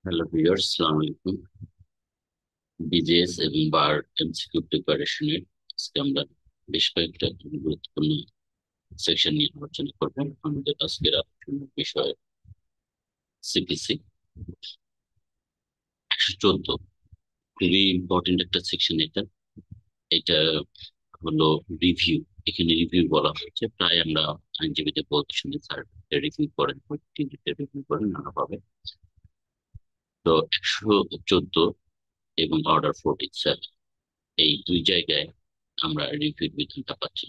Hello viewers, আসসালামু আলাইকুম। BJS এবং বার এমসিকিউ প্রিপারেশনের আজকে আমরা বেশ কয়েকটা গুরুত্বপূর্ণ সেকশন নিয়ে আলোচনা করব। আমাদের আজকের আলোচনার বিষয় সিপিসি 114। খুবই ইম্পর্টেন্ট একটা সেকশন এটা। এটা হলো রিভিউ। এখানে রিভিউ বলা হচ্ছে, প্রায় আমরা আইনজীবীদের বলতে শুনি স্যার রিভিউ করেন, রিভিউ করেন নানাভাবে। তো 114 এবং অর্ডার 47, এই দুই জায়গায় আমরা রিভিউর বিধানটা পাচ্ছি।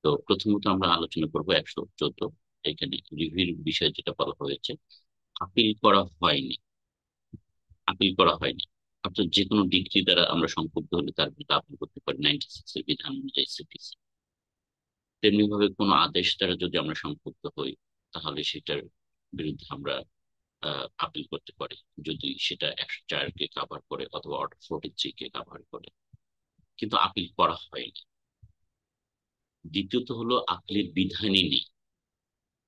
তো প্রথমত আমরা আলোচনা করব 114। এখানে রিভিউর বিষয়ে যেটা বলা হয়েছে, আপিল করা হয়নি। আপিল করা হয়নি অর্থাৎ যে কোনো ডিগ্রি দ্বারা আমরা সংক্ষুব্ধ হলে তার বিরুদ্ধে আপিল করতে পারি 96 এর বিধান অনুযায়ী সিপিসি। তেমনি ভাবে কোনো আদেশ দ্বারা যদি আমরা সংক্ষুব্ধ হই, তাহলে সেটার বিরুদ্ধে আমরা আপিল করতে পারি, যদি সেটা 104 কে কাভার করে অথবা অর্ডার 43 কে কাভার করে। কিন্তু আপিল করা হয়নি। দ্বিতীয়ত হলো আপিলের বিধানই নেই।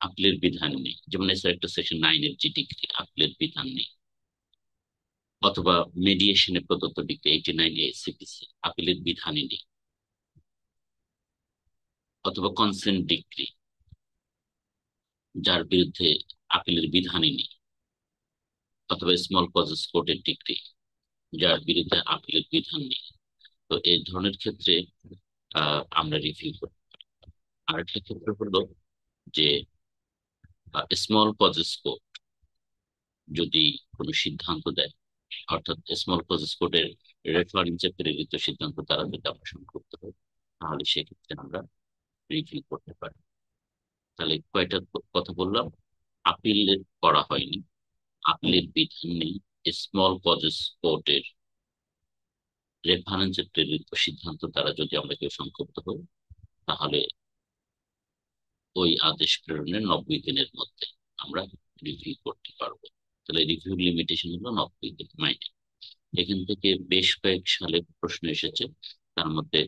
আপিলের বিধান নেই, যেমন এসআর একটা সেকশন 9 এর যে ডিগ্রি, আপিলের বিধান নেই। অথবা মেডিয়েশনে প্রদত্ত ডিগ্রি 89 এ সিপিসি, আপিলের বিধানই নেই। অথবা কনসেন্ট ডিগ্রি, যার বিরুদ্ধে আপিলের বিধানই নেই। অথবা স্মল কজেস কোর্টের ডিগ্রি, যার বিরুদ্ধে আপিলের বিধান নেই। তো এই ধরনের ক্ষেত্রে আমরা রিভিউ করি। আরেকটা ক্ষেত্রে হলো যে স্মল কজেস কোর্ট যদি কোনো সিদ্ধান্ত দেয়, অর্থাৎ স্মল কজেস কোর্টের রেফারেন্সে প্রেরিত সিদ্ধান্ত দ্বারা যদি আমরা সংযুক্ত হই, তাহলে সেক্ষেত্রে আমরা রিভিউ করতে পারি। তাহলে কয়টা কথা বললাম? আপিল করা হয়নি, আপিলের বিধান নেই, স্মল কজেস কোর্টের রেফারেন্সে প্রেরিত সিদ্ধান্ত দ্বারা যদি আমরা কেউ সংক্ষুব্ধ হই, তাহলে ওই আদেশ প্রেরণের 90 দিনের মধ্যে আমরা রিভিউ করতে পারবো। তাহলে রিভিউ লিমিটেশন হলো 90 দিন মাইনে। এখান থেকে বেশ কয়েক সালে প্রশ্ন এসেছে। তার মধ্যে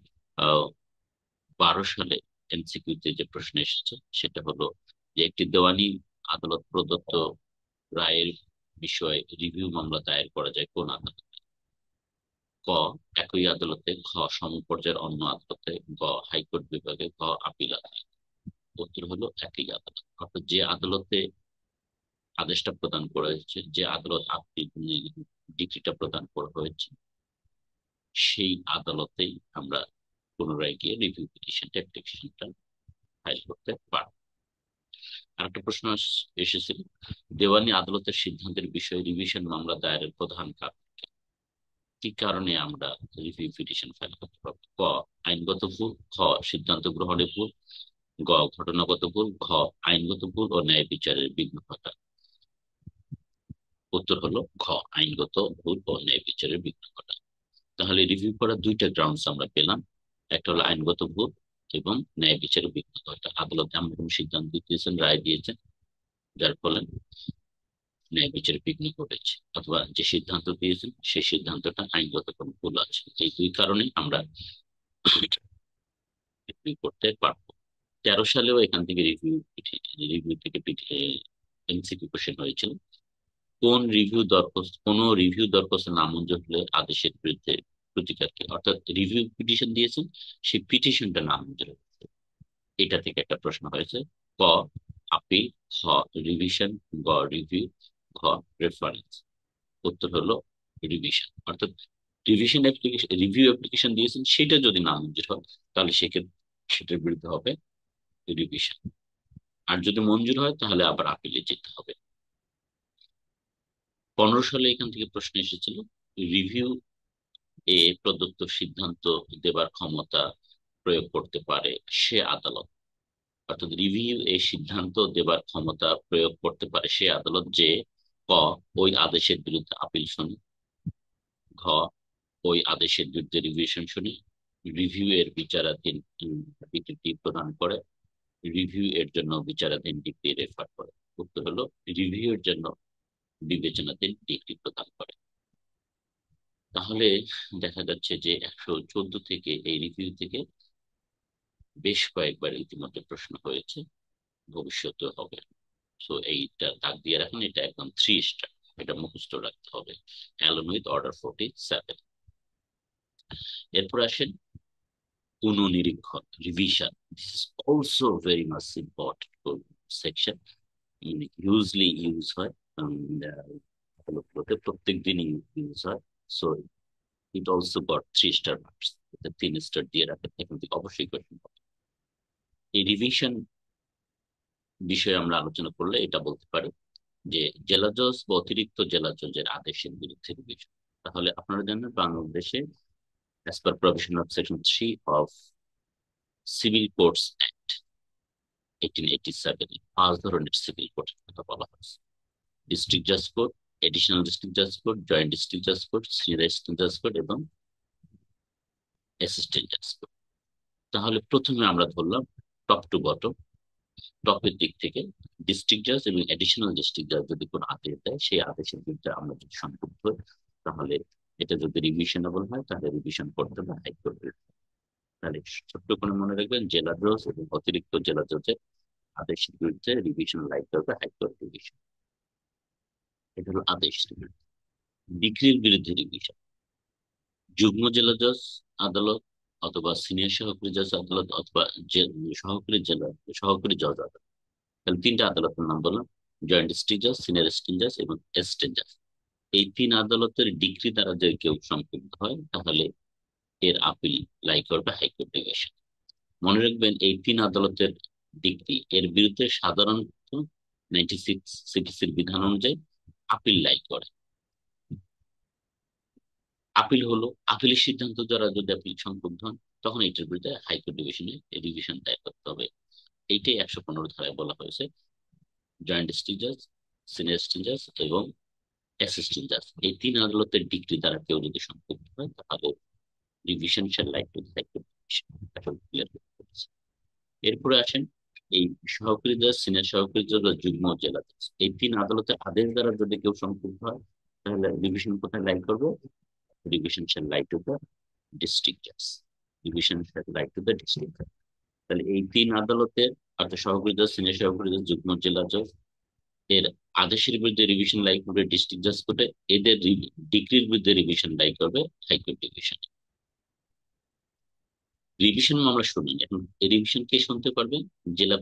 12 সালে এমসিকিউতে যে প্রশ্ন এসেছে সেটা হলো যে একটি দেওয়ানি আদালত প্রদত্ত রায়ের বিষয়ে রিভিউ মামলা দায়ের করা যায় কোন আদালতে? ক একই আদালতে, খ সমপর্যায়ের অন্য আদালতে, গ হাইকোর্ট বিভাগে, গ আপিল আদালত। উত্তর হলো একই আদালত। অর্থাৎ যে আদালতে আদেশটা প্রদান করা হয়েছে, যে আদালত আপিল ডিগ্রিটা প্রদান করা হয়েছে, সেই আদালতেই আমরা পুনরায় গিয়ে রিভিউ পিটিশনটা অ্যাপ্লিকেশনটা ফাইল করতে পারবো। আরেকটা প্রশ্ন এসেছিল, দেওয়ানি আদালতের সিদ্ধান্তের বিষয়ে রিভিশন মামলা দায়েরের প্রধান কারণ কি কারণে আমরা রিভিউ পিটিশন ফাইল করতে পারবো? ক আইনগত ভুল, খ সিদ্ধান্ত গ্রহণে ভুল, গ ঘটনাগত ভুল, ঘ আইনগত ভুল ও ন্যায় বিচারের বিঘ্ন ঘটা। উত্তর হলো ঘ আইনগত ভুল ও ন্যায় বিচারের বিঘ্ন ঘটা। তাহলে রিভিউ করার দুইটা গ্রাউন্ডস আমরা পেলাম। একটা হলো আইনগত ভুল এবং ন্যায় বিচারের বিঘ্ন ঘটা। আদালত এমন কোন সিদ্ধান্ত দিয়েছেন, রায় দিয়েছেন, যার ফলে ন্যায় বিচারে বিঘ্ন ঘটেছে, অথবা যে সিদ্ধান্ত দিয়েছেন সেই সিদ্ধান্তটা আইনগত কোনো ভুল আছে। এই দুই কারণে আমরা রিভিউ করতে পারবো। 13 সালেও এখান থেকে রিভিউ থেকে এমসিকিউ কোশ্চেন হয়েছিল। কোন রিভিউ দরখাস্ত নামঞ্জুর হলে আদেশের বিরুদ্ধে প্রতিকার কি? অর্থাৎ রিভিউ পিটিশন দিয়েছেন, সেই পিটিশনটা নামঞ্জুর হয়েছে, এটা থেকে একটা প্রশ্ন হয়েছে। ক আপিল, খ রিভিশন, গ রিভিউ, ঘ রেফারেন্স। উত্তর হলো রিভিশন। অর্থাৎ রিভিশন অ্যাপ্লিকেশন, রিভিউ অ্যাপ্লিকেশন দিয়েছেন, সেটা যদি নামঞ্জুর হয় তাহলে সেক্ষেত্রে সেটার বিরুদ্ধে হবে রিভিশন। আর যদি মঞ্জুর হয় তাহলে আবার আপিলে যেতে হবে। 15 সালে এখান থেকে প্রশ্ন এসেছিল, রিভিউ এ প্রদত্ত সিদ্ধান্ত দেবার ক্ষমতা প্রয়োগ করতে পারে সে আদালত। অর্থাৎ রিভিউ এই সিদ্ধান্ত দেবার ক্ষমতা প্রয়োগ করতে পারে সে আদালত যে ক ওই আদেশের বিরুদ্ধে আপিল শুনে, ঘ ওই আদেশের বিরুদ্ধে রিভিশন শুনে, রিভিউ এর বিচারাধীন ডিক্রি প্রদান করে, রিভিউ এর জন্য বিচারাধীন ডিগ্রি রেফার করে। উত্তর হলো রিভিউ এর জন্য বিবেচনাধীন ডিগ্রি প্রদান করে। তাহলে দেখা যাচ্ছে যে 114 থেকে এই রিভিউ থেকে বেশ কয়েকবার ইতিমধ্যে প্রশ্ন হয়েছে, ভবিষ্যতে হবে। সো এইটা দাগ দিয়ে রাখুন, এটা একদম 3 স্টার। এটা মুখস্থ রাখতে হবে, অ্যালন উইথ অর্ডার 47। এরপর আসেন পুনঃনিরীক্ষণ, revision. This is also very much important section, hugely use হয়, প্রত্যেক দিনই ইউজ হয়। So it also got 3 star marks, 3 star দিয়ে রাখেন, এখান থেকে অবশ্যই কোয়েশ্চেন পাবেন। এই রিভিশন বিষয়ে আমরা আলোচনা করলে এটা বলতে পারি যে জেলা জজ বা অতিরিক্ত জেলা জজের আদেশের বিরুদ্ধে রিভিশন। তাহলে আপনারা জানেন বাংলাদেশে as per provision of section 3 of Civil Courts Act 1887 পাঁচ ধরনের সিভিল কোর্টের কথা বলা হয়েছে: ডিস্ট্রিক্ট জাজ কোর্ট, এডিশনাল ডিস্ট্রিক্ট জাজ কোর্ট, জয়েন্ট ডিস্ট্রিক্ট জাজ কোর্ট, সিনিয়র অ্যাসিস্ট্যান্ট জাজ কোর্ট এবং অ্যাসিস্ট্যান্ট জাজ কোর্ট। তাহলে প্রথমে আমরা ধরলাম টপ টু বটম। টপের দিক থেকে ডিস্ট্রিক্ট জাজ এবং এডিশনাল ডিস্ট্রিক্ট জাজ যদি কোনো আদেশ দেয়, সেই আদেশের বিরুদ্ধে আমরা যদি সম্পৃক্ত হই, তাহলে এটা যদি রিভিশনেবল হয় তাহলে রিভিশন করতে হবে হাইকোর্টের। তাহলে ছোট্ট করে মনে রাখবেন, জেলা জজ এবং অতিরিক্ত জেলা জজের আদেশের বিরুদ্ধে রিভিশন লাইক করবে হাইকোর্ট রিভিশন। এটা হলো আদেশের বিরুদ্ধে। ডিগ্রির বিরুদ্ধে রিভিশন, যুগ্ম জেলা জজ আদালত অথবা সিনিয়র সহকারী জজ আদালত অথবা সহকারী জেলা সহকারী জজ আদালত। তাহলে 3টা আদালতের নাম বললাম: জয়েন্ট ডিস্ট্রিক্ট জাজ, সিনিয়র অ্যাসিস্ট্যান্ট জাজ এবং অ্যাসিস্ট্যান্ট জাজ। এই 3 আদালতের ডিগ্রি দ্বারা যদি কেউ সম্পৃক্ত হয়, তাহলে এর আপিল লাই করবে হাইকোর্ট ডিভিশন। মনে রাখবেন, এই 3 আদালতের ডিগ্রি এর বিরুদ্ধে সাধারণত 96 সিটিসির বিধান অনুযায়ী আপিল লাই করে। আপিল হলো আপিলের সিদ্ধান্ত দ্বারা যদি আপিল সংক্ষুব্ধ হন, তখন এটার বিরুদ্ধে হাইকোর্ট ডিভিশনে রিভিশন দায়ের করতে হবে। এইটাই 115 ধারায় বলা হয়েছে। জয়েন্ট ডিস্ট্রিক্ট জাজ, সিনিয়র অ্যাসিস্ট্যান্ট জাজ এবং অ্যাসিস্ট্যান্ট জাজ, এই 3 আদালতের ডিগ্রি দ্বারা কেউ যদি সংক্ষুব্ধ হয়, তাহলে revision shall like to high court division. Clear করতে। এরপরে আসেন এই সহকারী জজ, সিনিয়র সহকারী জজ বা যুগ্ম জেলা জজ, এই 3 আদালতের আদেশ দ্বারা যদি কেউ সংক্ষুব্ধ হয়, তাহলে রিভিশন কোথায় লাইক করবো? Revision shall like to the district জাজ। Revision shall like to the district জাজ। তাহলে এই 3 আদালতের, অর্থাৎ সহকারী জজ, সিনিয়র সহকারী জজ, যুগ্ম জেলা জজ এর আদেশের বিরুদ্ধে রিভিশন লাইক করবে ডিস্ট্রিক্ট জাজ কোর্টে, এদের ডিগ্রির বিরুদ্ধে রিভিশন লাইক করবে হাইকোর্ট ডিভিশন। রিভিশন মামলা শুনুন, এখন এই রিভিশন কে শুনতে পারবে? জেলা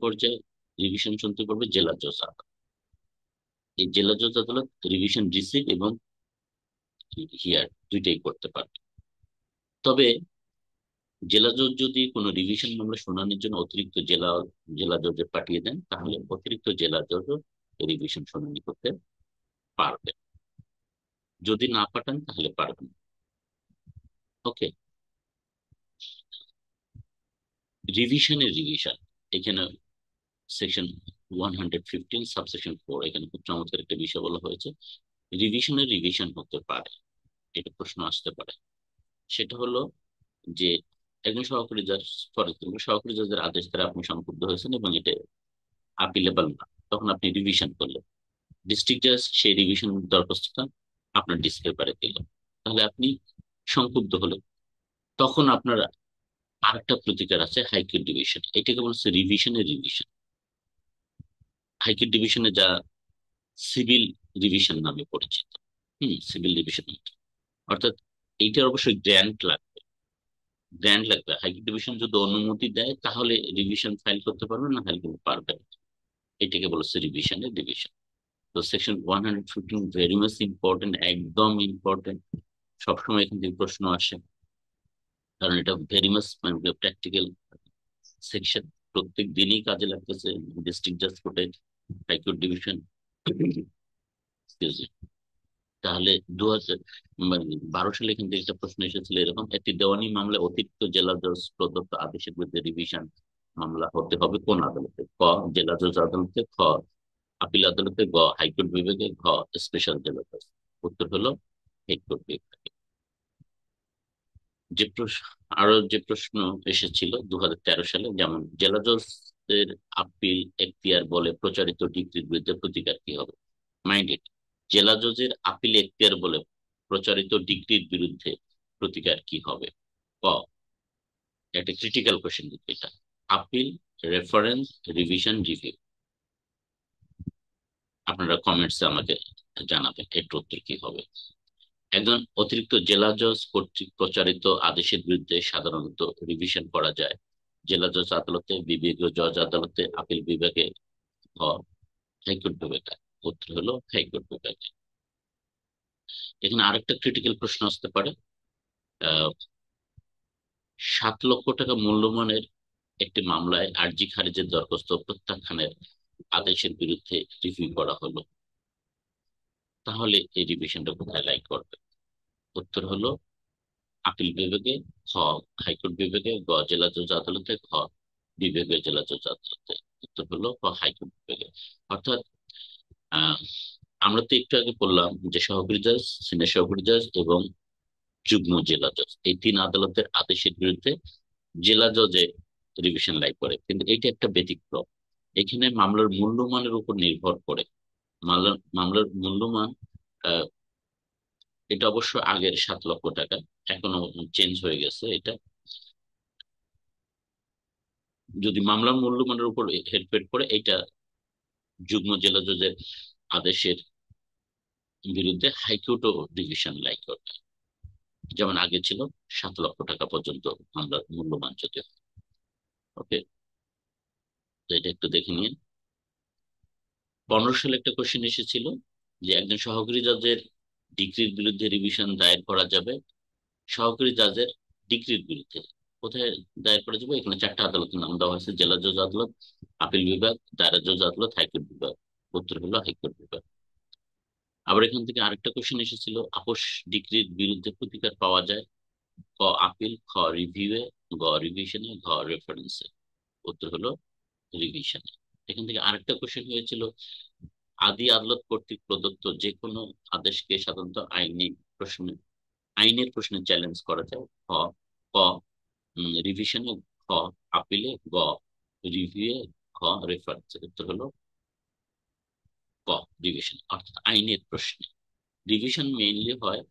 পর্যায়ে রিভিশন শুনতে পারবে জেলা জজ আদালত। এই জেলা জজ আদালত রিভিশন রিসিভ এবং হিয়ার দুইটাই করতে পারবে। তবে জেলা জজ যদি কোনো রিভিশন মামলা শুনানির জন্য অতিরিক্ত জেলা জজে পাঠিয়ে দেন, তাহলে অতিরিক্ত জেলা জজও রিভিশন শুনানি করতে পারবে। যদি না পাঠান তাহলে পারবেন। ওকে, রিভিশনের রিভিশন এখানে সেকশন 115 সাবসেকশন 4, এখানে খুব চমৎকার একটা বিষয় বলা হয়েছে। রিভিশনের রিভিশন হতে পারে, এটা প্রশ্ন আসতে পারে। সেটা হলো যে একজন সহকারী জজ, ফর এক্সাম্পল সহকারী জজের আদেশ দ্বারা আপনি সংক্ষুব্ধ হয়েছেন এবং এটা আপিলেবল না, তখন আপনি রিভিশন করলেন। ডিস্ট্রিক্ট জাজ সেই রিভিশন দরখাস্তটা আপনার ডিসপেপারে দিল, তাহলে আপনি সংক্ষুব্ধ হলেন। তখন আপনার আরেকটা প্রতিকার আছে হাইকোর্ট ডিভিশন, এটাকে বলছে রিভিশনের রিভিশন। হাইকোর্ট ডিভিশনে যা সিভিল রিভিশন নামে পরিচিত। সিভিল রিভিশন, অর্থাৎ এইটার অবশ্যই গ্র্যান্ড লাগবে। হাইকোর্ট ডিভিশন যদি অনুমতি দেয়, তাহলে রিভিশন ফাইল করতে পারবে, না ফাইল করতে পারবে না। এটাকে বলছে রিভিশনের ডিভিশন। তো সেকশন 115 ভেরি মাচ ইম্পর্টেন্ট, একদম ইম্পর্টেন্ট। সবসময় এখান থেকে প্রশ্ন আসে, কারণ এটা ভেরি মাচ প্র্যাকটিক্যাল সেকশন। প্রত্যেক দিনই কাজে লাগতেছে ডিস্ট্রিক্ট জাজ কোর্টে হাইকোর্ট ডিভিশন। তাহলে 2012 সালে কিন্তু একটা প্রশ্ন এসেছিল এরকম: একটি দেওয়ানি মামলায় অতিরিক্ত জেলা জজ প্রদত্ত আদেশের বিরুদ্ধে রিভিশন মামলা হতে হবে কোন আদালতে? ক জেলা জজ আদালতে, খ আপিল আদালতে, গ হাইকোর্ট বিভাগে, ঘ স্পেশাল জেলা জজ। উত্তর হলো হাইকোর্ট বিভাগে। আরো যে প্রশ্ন এসেছিল 2013 সালে, যেমন জেলা জজের আপিল এখতিয়ার বলে প্রচারিত ডিগ্রির বিরুদ্ধে প্রতিকার কি হবে? মাইন্ড ইট, জেলা জজের আপিল এখতিয়ার বলে প্রচারিত ডিগ্রির বিরুদ্ধে প্রতিকার কি হবে? ক, একটা ক্রিটিক্যাল কোশ্চেন কিন্তু এটা, আপিল, রেফারেন্স, রিভিশন, রিভিউ। আপনারা কমেন্টসে আমাকে জানাবেন এর উত্তর কি হবে। একজন অতিরিক্ত জেলা জজ কর্তৃক প্রচারিত আদেশের বিরুদ্ধে সাধারণত রিভিশন করা যায় জেলা জজ আদালতে, বিভাগীয় জজ আদালতে, আপিল বিভাগে, হ হাইকোর্ট বিভাগে। উত্তর হলো হাইকোর্ট বিভাগে। এখানে আরেকটা ক্রিটিক্যাল প্রশ্ন আসতে পারে। আহ 7 লক্ষ টাকা মূল্যমানের একটি মামলায় আর্জি খারিজের দরখাস্ত প্রত্যাখ্যানের আদেশের বিরুদ্ধে রিভিউ করা হলো, তাহলে এই রিভিশনটা কোথায় লাই করবে? উত্তর হলো আপিল বিভাগে, খ হাইকোর্ট বিভাগে, গ জেলা জজ আদালতে, ঘ বিভাগীয় জেলা জজ আদালতে। উত্তর হলো ক হাইকোর্ট বিভাগে। অর্থাৎ আহ আমরা তো একটু আগে বললাম যে সহকারী জজ, সিনিয়র সহকারী জজ এবং যুগ্ম জেলা জজ, এই 3 আদালতের আদেশের বিরুদ্ধে জেলা জজে রিভিশন লাই করে, কিন্তু এইটা একটা ব্যতিক্রম। এখানে মামলার মূল্যমানের উপর নির্ভর করে। মামলার মূল্যমান, আহ, এটা অবশ্য আগের 7 লক্ষ টাকা, এখনো চেঞ্জ হয়ে গেছে এটা। যদি মামলার মূল্যমানের উপর হেরফের করে, এটা যুগ্ম জেলা জজের আদেশের বিরুদ্ধে হাইকোর্টও ডিভিশন লাই করবে। যেমন আগে ছিল 7 লক্ষ টাকা পর্যন্ত মামলার মূল্যমান যদি। ওকে, তো এটা একটু দেখে নিন। 2015 সালে একটা কোশ্চেন এসেছিল যে একজন সহকারী জজের ডিগ্রির বিরুদ্ধে রিভিশন দায়ের করা যাবে। সহকারী জজের ডিগ্রির বিরুদ্ধে কোথায় দায়ের করা যাবে? এখানে 4টা আদালতের নাম দেওয়া হয়েছে, জেলা জজ আদালত, আপিল বিভাগ, দায়রা জজ আদালত, হাইকোর্ট বিভাগ। উত্তর হলো হাইকোর্ট বিভাগ। আবার এখান থেকে আরেকটা কোশ্চেন এসেছিল, আপোষ ডিগ্রির বিরুদ্ধে প্রতিকার পাওয়া যায় ক আপিল, খ রিভিউয়ে, গ রিভিশনে, ঘ রেফারেন্সে। উত্তর হলো রিভিশনে। এখান থেকে আরেকটা কোশ্চেন হয়েছিল, আদি আদালত কর্তৃক প্রদত্ত যে কোনো আদেশকে সাধারণত প্রশ্নে আইনের প্রশ্নে চ্যালেঞ্জ করা যায়। ক রিভিশনে, খ আপিলে, গ রিভিউয়ে, ঘ রেফারেন্সে। উত্তর হলো ক রিভিশন, অর্থাৎ আইনের প্রশ্নে। রিভিশন মেইনলি হয়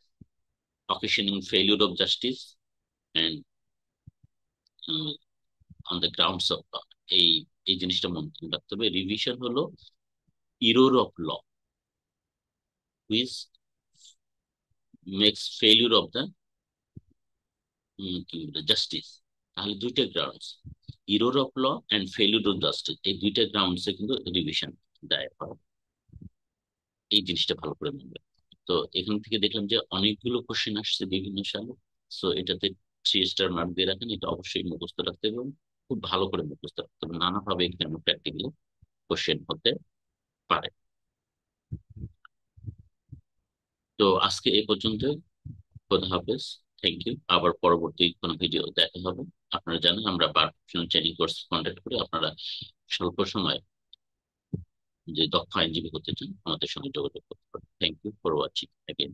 occasioning failure of justice and on the grounds of law। এই এই জিনিসটা মনে রাখতে হবে। রিভিশন হলো error of law which makes failure of the justice. তাহলে দুইটা grounds, error of law and failure of justice, এই দুইটা গ্রাউন্ডসে কিন্তু রিভিশন দায়ের হয়। এই জিনিসটা ভালো করে মনে রাখবেন। তো এখান থেকে দেখলাম যে অনেকগুলো কোশ্চেন আসছে বিভিন্ন সালে। সো এটাতে 3 স্টার মার্ক দিয়ে রাখেন, এটা অবশ্যই মুখস্থ রাখতে হবে এবং খুব ভালো করে মুখস্থ রাখতে হবে, নানাভাবে এখানে প্র্যাকটিক্যালি কোশ্চেন হতে পারে। তো আজকে এই পর্যন্ত, খোদা হাফেজ। Thank you. আবার পরবর্তী কোনো ভিডিও দেখা হবে। আপনারা জানেন আমরা বার ট্রেনিং কোর্স কন্ডাক্ট করি। আপনারা স্বল্প সময় যে দক্ষ আইনজীবী হতে চান আমাদের সঙ্গে যোগাযোগ করতে পারেন। Thank you for watching. Again,